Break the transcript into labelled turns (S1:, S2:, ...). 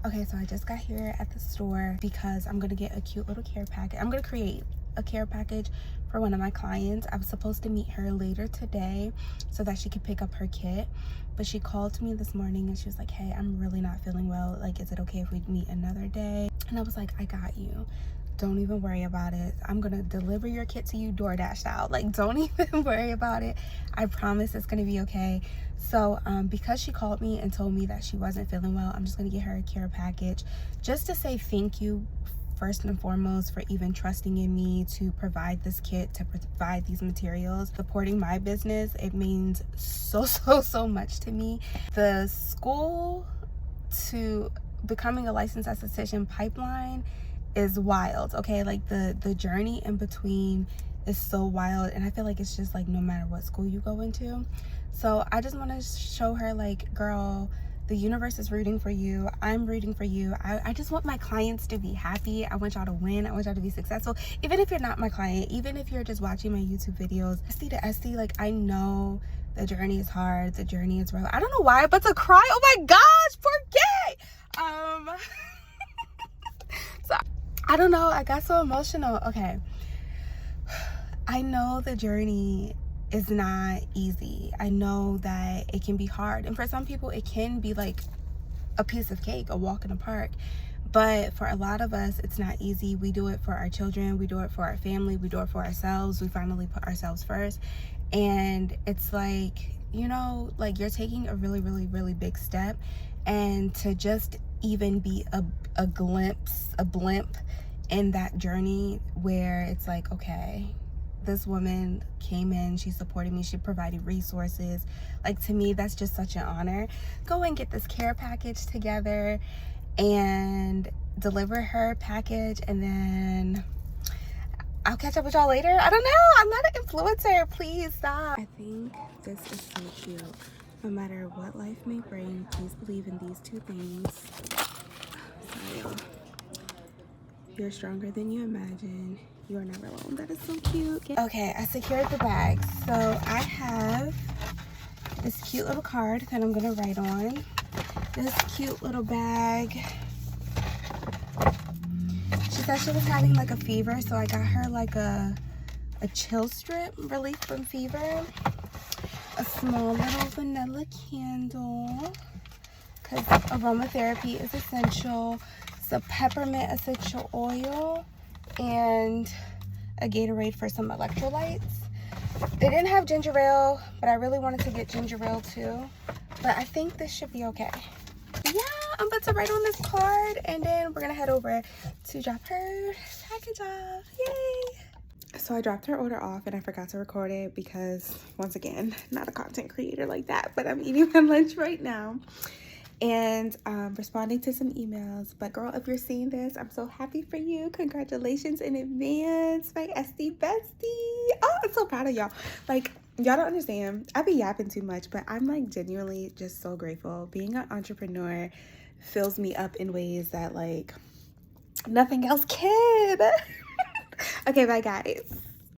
S1: Okay, so I just got here at the store because I'm gonna get a cute little care package. I'm gonna create a care package for one of my clients. I was supposed to meet her later today so that she could pick up her kit, but she called me this morning and she was like, hey, I'm really not feeling well. Like, is it okay if we meet another day? And I was like, I got you. Don't even worry about it. I'm gonna deliver your kit to you DoorDash out. Like, don't even worry about it. I promise it's gonna be okay. So because she called me and told me that she wasn't feeling well, I'm just gonna get her a care package just to say thank you first and foremost for even trusting in me to provide this kit, to provide these materials. Supporting my business, it means so much to me. The school to becoming a licensed esthetician pipeline is wild, okay? Like the journey in between is so wild, and I feel like it's just like no matter what school you go into. So I just want to show her, like, girl, the universe is rooting for you. I'm rooting for you. I just want my clients to be happy. I want y'all to win. I want y'all to be successful. Even if you're not my client, even if you're just watching my YouTube videos, estie to estie, like, I know the journey is hard. The journey is rough. I don't know why, but to cry, oh my gosh, poor gay. So I don't know, I got so emotional. Okay, I know the journey is not easy. I know that it can be hard, and for some people it can be like a piece of cake, a walk in the park, but for a lot of us it's not easy. We do it for our children, we do it for our family, we do it for ourselves. We finally put ourselves first, and it's like, you know, like, you're taking a really big step, and to just even be a blimp in that journey where it's like, okay, this woman came in, she supported me, she provided resources. Like, to me, that's just such an honor. Go and get this care package together and deliver her package, and then I'll catch up with y'all later. I don't know, I'm not an influencer, please stop. I think this is so cute. No matter what life may bring, please believe in these two things. Sorry, y'all. You're stronger than you imagine. You are never alone. That is so cute. Okay, I secured the bag. So I have this cute little card that I'm gonna write on. This cute little bag. She said she was having like a fever, so I got her like a chill strip, relief from fever. A small little vanilla candle, because aromatherapy is essential. Some peppermint essential oil, and a Gatorade for some electrolytes. They didn't have ginger ale, but I really wanted to get ginger ale too. But I think this should be okay. Yeah, I'm about to write on this card, and then we're gonna head over to drop her package off. Yay! So I dropped her order off and I forgot to record it because, once again, not a content creator like that, but I'm eating my lunch right now and responding to some emails. But girl, if you're seeing this, I'm so happy for you. Congratulations in advance, my estie bestie. Oh, I'm so proud of y'all. Like, y'all don't understand, I be yapping too much, but I'm like genuinely just so grateful. Being an entrepreneur fills me up in ways that, like, nothing else can. Okay, bye guys.